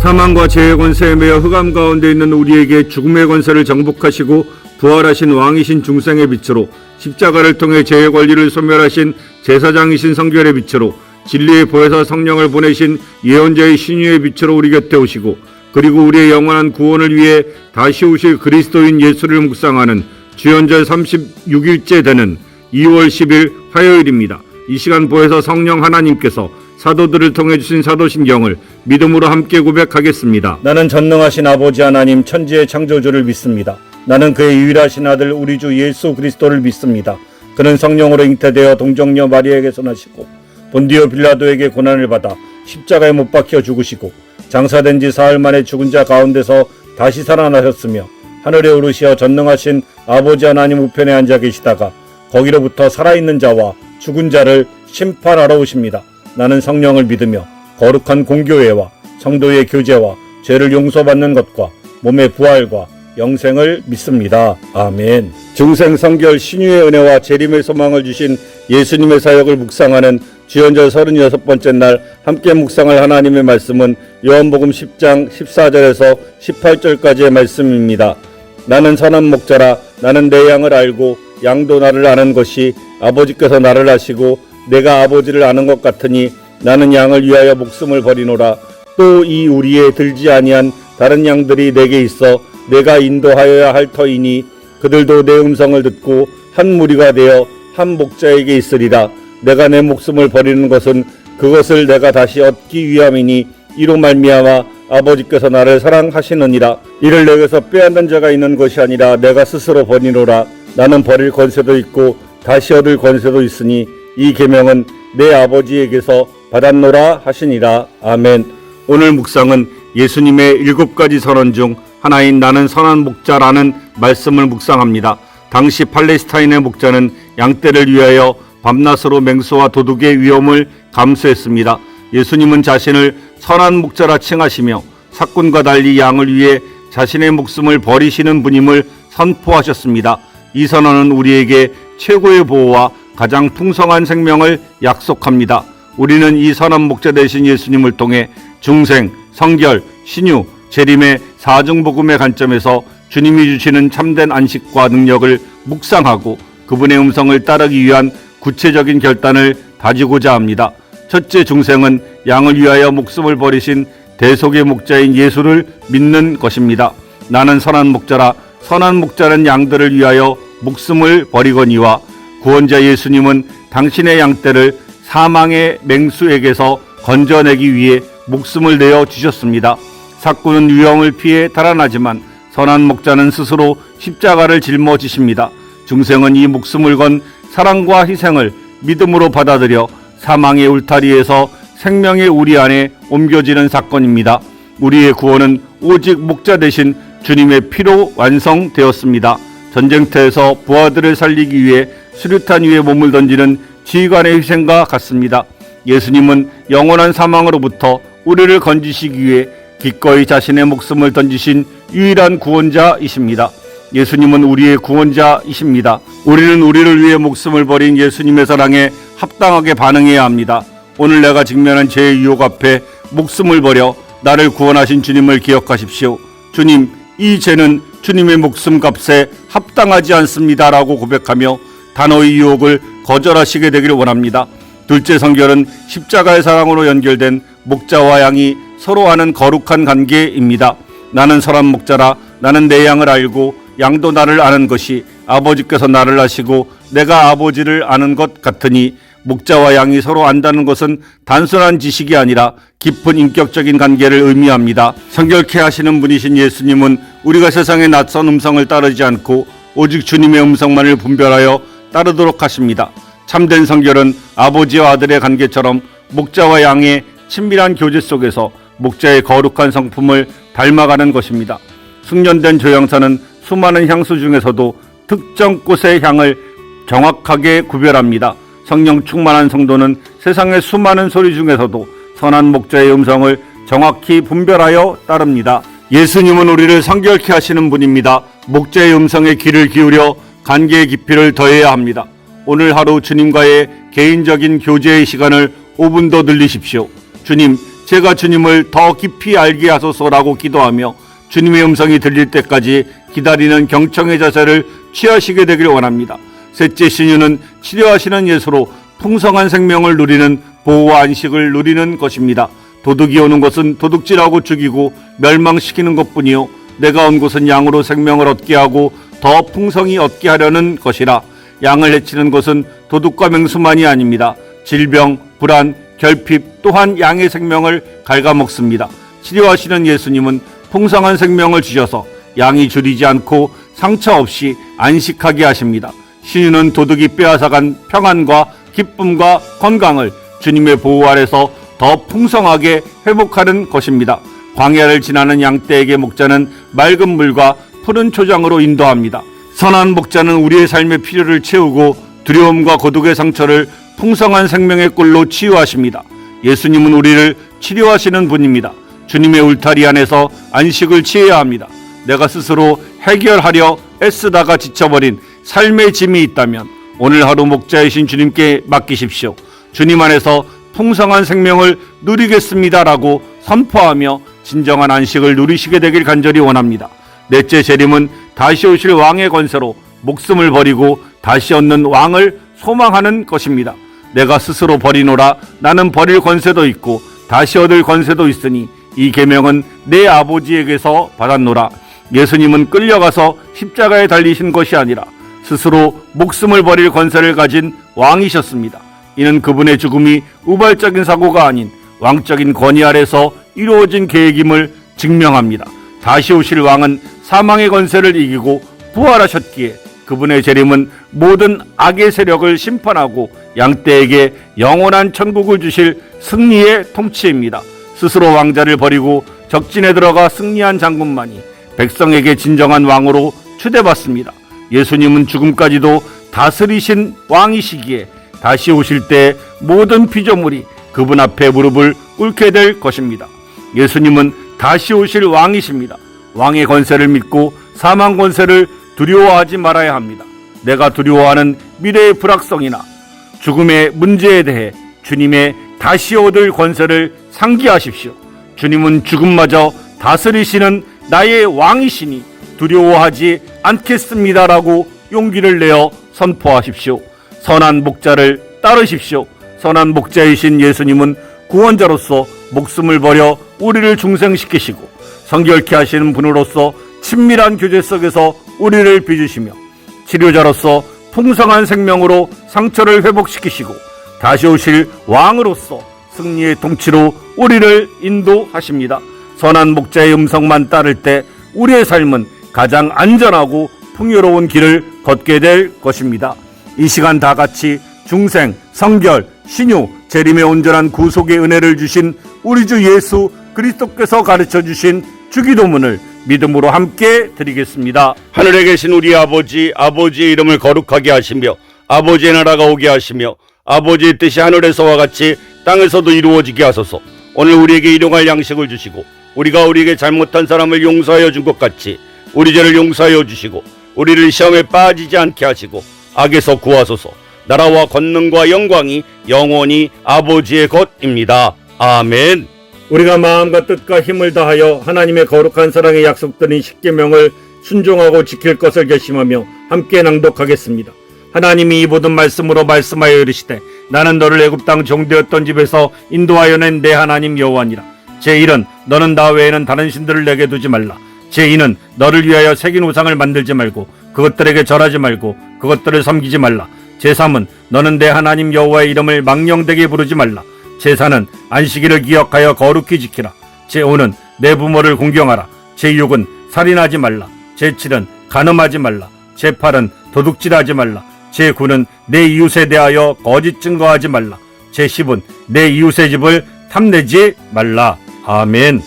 사망과 죄의 권세에 매여 흑암 가운데 있는 우리에게 죽음의 권세를 정복하시고 부활하신 왕이신 중생의 빛으로, 십자가를 통해 죄의 권리를 소멸하신 제사장이신 성결의 빛으로, 진리의 보혜사 성령을 보내신 예언자의 신유의 빛으로 우리 곁에 오시고, 그리고 우리의 영원한 구원을 위해 다시 오실 그리스도인 예수를 묵상하는 주연절 36일째 되는 2월 10일 화요일입니다. 이 시간 보혜사 성령 하나님께서 사도들을 통해 주신 사도신경을 믿음으로 함께 고백하겠습니다. 나는 전능하신 아버지 하나님 천지의 창조주를 믿습니다. 나는 그의 유일하신 아들 우리 주 예수 그리스도를 믿습니다. 그는 성령으로 잉태되어 동정녀 마리아에게서 나시고 본디오 빌라도에게 고난을 받아 십자가에 못 박혀 죽으시고 장사된 지 사흘 만에 죽은 자 가운데서 다시 살아나셨으며 하늘에 오르시어 전능하신 아버지 하나님 우편에 앉아 계시다가 거기로부터 살아있는 자와 죽은 자를 심판하러 오십니다. 나는 성령을 믿으며 거룩한 공교회와 성도의 교제와 죄를 용서받는 것과 몸의 부활과 영생을 믿습니다. 아멘. 중생 성결 신유의 은혜와 재림의 소망을 주신 예수님의 사역을 묵상하는 주연절 36번째 날 함께 묵상할 하나님의 말씀은 요한복음 10장 14절에서 18절까지의 말씀입니다. 나는 선한 목자라. 나는 내 양을 알고 양도 나를 아는 것이 아버지께서 나를 아시고 내가 아버지를 아는 것 같으니 나는 양을 위하여 목숨을 버리노라. 또 이 우리에 들지 아니한 다른 양들이 내게 있어 내가 인도하여야 할 터이니 그들도 내 음성을 듣고 한 무리가 되어 한 목자에게 있으리라. 내가 내 목숨을 버리는 것은 그것을 내가 다시 얻기 위함이니 이로 말미암아 아버지께서 나를 사랑하시느니라. 이를 내게서 빼앗는 자가 있는 것이 아니라 내가 스스로 버리노라. 나는 버릴 권세도 있고 다시 얻을 권세도 있으니 이 계명은 내 아버지에게서 받았노라 하시니라. 아멘. 오늘 묵상은 예수님의 7가지 선언 중 하나인 나는 선한 목자라는 말씀을 묵상합니다. 당시 팔레스타인의 목자는 양떼를 위하여 밤낮으로 맹수와 도둑의 위험을 감수했습니다. 예수님은 자신을 선한 목자라 칭하시며 사꾼과 달리 양을 위해 자신의 목숨을 버리시는 분임을 선포하셨습니다. 이 선언은 우리에게 최고의 보호와 가장 풍성한 생명을 약속합니다. 우리는 이 선한 목자 되신 예수님을 통해 중생, 성결, 신유, 재림의 사중복음의 관점에서 주님이 주시는 참된 안식과 능력을 묵상하고 그분의 음성을 따르기 위한 구체적인 결단을 다지고자 합니다. 첫째, 중생은 양을 위하여 목숨을 버리신 대속의 목자인 예수를 믿는 것입니다. 나는 선한 목자라. 선한 목자는 양들을 위하여 목숨을 버리거니와 구원자 예수님은 당신의 양떼를 사망의 맹수에게서 건져내기 위해 목숨을 내어 주셨습니다. 사꾼은 위험을 피해 달아나지만 선한 목자는 스스로 십자가를 짊어지십니다. 중생은 이 목숨을 건 사랑과 희생을 믿음으로 받아들여 사망의 울타리에서 생명의 우리 안에 옮겨지는 사건입니다. 우리의 구원은 오직 목자 되신 주님의 피로 완성되었습니다. 전쟁터에서 부하들을 살리기 위해 수류탄 위에 몸을 던지는 지휘관의 희생과 같습니다. 예수님은 영원한 사망으로부터 우리를 건지시기 위해 기꺼이 자신의 목숨을 던지신 유일한 구원자이십니다. 예수님은 우리의 구원자이십니다. 우리는 우리를 위해 목숨을 버린 예수님의 사랑에 합당하게 반응해야 합니다. 오늘 내가 직면한 죄의 유혹 앞에 목숨을 버려 나를 구원하신 주님을 기억하십시오. 주님, 이 죄는 주님의 목숨값에 합당하지 않습니다 라고 고백하며 단호의 유혹을 거절하시게 되기를 원합니다. 둘째, 성결은 십자가의 사랑으로 연결된 목자와 양이 서로 아는 거룩한 관계입니다. 나는 선한 목자라. 나는 내 양을 알고 양도 나를 아는 것이 아버지께서 나를 아시고 내가 아버지를 아는 것 같으니 목자와 양이 서로 안다는 것은 단순한 지식이 아니라 깊은 인격적인 관계를 의미합니다. 성결케 하시는 분이신 예수님은 우리가 세상의 낯선 음성을 따르지 않고 오직 주님의 음성만을 분별하여 따르도록 하십니다. 참된 성결은 아버지와 아들의 관계처럼 목자와 양의 친밀한 교제 속에서 목자의 거룩한 성품을 닮아가는 것입니다. 숙련된 조향사는 수많은 향수 중에서도 특정 꽃의 향을 정확하게 구별합니다. 성령 충만한 성도는 세상의 수많은 소리 중에서도 선한 목자의 음성을 정확히 분별하여 따릅니다. 예수님은 우리를 성결케 하시는 분입니다. 목자의 음성에 귀를 기울여 관계의 깊이를 더해야 합니다. 오늘 하루 주님과의 개인적인 교제의 시간을 5분 더 늘리십시오. 주님, 제가 주님을 더 깊이 알게 하소서라고 기도하며 주님의 음성이 들릴 때까지 기다리는 경청의 자세를 취하시게 되길 원합니다. 셋째 신유는 치료하시는 예수로 풍성한 생명을 누리는 보호와 안식을 누리는 것입니다. 도둑이 오는 것은 도둑질하고 죽이고 멸망시키는 것뿐이요 내가 온 곳은 양으로 생명을 얻게 하고 더 풍성히 얻게 하려는 것이라. 양을 해치는 것은 도둑과 맹수만이 아닙니다. 질병, 불안, 결핍 또한 양의 생명을 갉아먹습니다. 치료하시는 예수님은 풍성한 생명을 주셔서 양이 줄이지 않고 상처 없이 안식하게 하십니다. 신유는 도둑이 빼앗아간 평안과 기쁨과 건강을 주님의 보호 아래서 더 풍성하게 회복하는 것입니다. 광야를 지나는 양떼에게 목자는 맑은 물과 푸른 초장으로 인도합니다. 선한 목자는 우리의 삶의 필요를 채우고 두려움과 고독의 상처를 풍성한 생명의 꿀로 치유하십니다. 예수님은 우리를 치료하시는 분입니다. 주님의 울타리 안에서 안식을 취해야 합니다. 내가 스스로 해결하려 애쓰다가 지쳐버린 삶의 짐이 있다면 오늘 하루 목자이신 주님께 맡기십시오. 주님 안에서 풍성한 생명을 누리겠습니다라고 선포하며 진정한 안식을 누리시게 되길 간절히 원합니다. 넷째 재림은 다시 오실 왕의 권세로 목숨을 버리고 다시 얻는 왕을 소망하는 것입니다. 내가 스스로 버리노라. 나는 버릴 권세도 있고 다시 얻을 권세도 있으니 이 계명은 내 아버지에게서 받았노라. 예수님은 끌려가서 십자가에 달리신 것이 아니라 스스로 목숨을 버릴 권세를 가진 왕이셨습니다. 이는 그분의 죽음이 우발적인 사고가 아닌 왕적인 권위 아래서 이루어진 계획임을 증명합니다. 다시 오실 왕은 사망의 권세를 이기고 부활하셨기에 그분의 재림은 모든 악의 세력을 심판하고 양떼에게 영원한 천국을 주실 승리의 통치입니다. 스스로 왕자를 버리고 적진에 들어가 승리한 장군만이 백성에게 진정한 왕으로 추대받습니다. 예수님은 죽음까지도 다스리신 왕이시기에 다시 오실 때 모든 피조물이 그분 앞에 무릎을 꿇게 될 것입니다. 예수님은 다시 오실 왕이십니다. 왕의 권세를 믿고 사망 권세를 두려워하지 말아야 합니다. 내가 두려워하는 미래의 불확성이나 죽음의 문제에 대해 주님의 다시 얻을 권세를 상기하십시오. 주님은 죽음마저 다스리시는 나의 왕이시니 두려워하지 않겠습니다라고 용기를 내어 선포하십시오. 선한 목자를 따르십시오. 선한 목자이신 예수님은 구원자로서 목숨을 버려 우리를 중생시키시고 성결케 하시는 분으로서 친밀한 교제 속에서 우리를 빚으시며 치료자로서 풍성한 생명으로 상처를 회복시키시고 다시 오실 왕으로서 승리의 통치로 우리를 인도하십니다. 선한 목자의 음성만 따를 때 우리의 삶은 가장 안전하고 풍요로운 길을 걷게 될 것입니다. 이 시간 다 같이 중생, 성결, 신유, 재림의 온전한 구속의 은혜를 주신 우리 주 예수 그리스도께서 가르쳐 주신 주기도문을 믿음으로 함께 드리겠습니다. 하늘에 계신 우리 아버지, 아버지의 이름을 거룩하게 하시며 아버지의 나라가 오게 하시며 아버지의 뜻이 하늘에서와 같이 땅에서도 이루어지게 하소서. 오늘 우리에게 일용할 양식을 주시고 우리가 우리에게 잘못한 사람을 용서하여 준 것 같이 우리 죄를 용서하여 주시고 우리를 시험에 빠지지 않게 하시고 악에서 구하소서. 나라와 권능과 영광이 영원히 아버지의 것입니다. 아멘. 우리가 마음과 뜻과 힘을 다하여 하나님의 거룩한 사랑의 약속드린 십계명을 순종하고 지킬 것을 결심하며 함께 낭독하겠습니다. 하나님이 이 모든 말씀으로 말씀하여 이르시되 나는 너를 애굽 땅 종되었던 집에서 인도하여 낸 내 하나님 여호와니라. 제1은 너는 나 외에는 다른 신들을 내게 두지 말라. 제2는 너를 위하여 새긴 우상을 만들지 말고 그것들에게 절하지 말고 그것들을 섬기지 말라. 제3은 너는 내 하나님 여호와의 이름을 망령되게 부르지 말라. 제4는 안식일을 기억하여 거룩히 지키라. 제5는 내 부모를 공경하라. 제6은 살인하지 말라. 제7은 간음하지 말라. 제8은 도둑질하지 말라. 제9는 내 이웃에 대하여 거짓 증거하지 말라. 제10은 내 이웃의 집을 탐내지 말라. 아멘.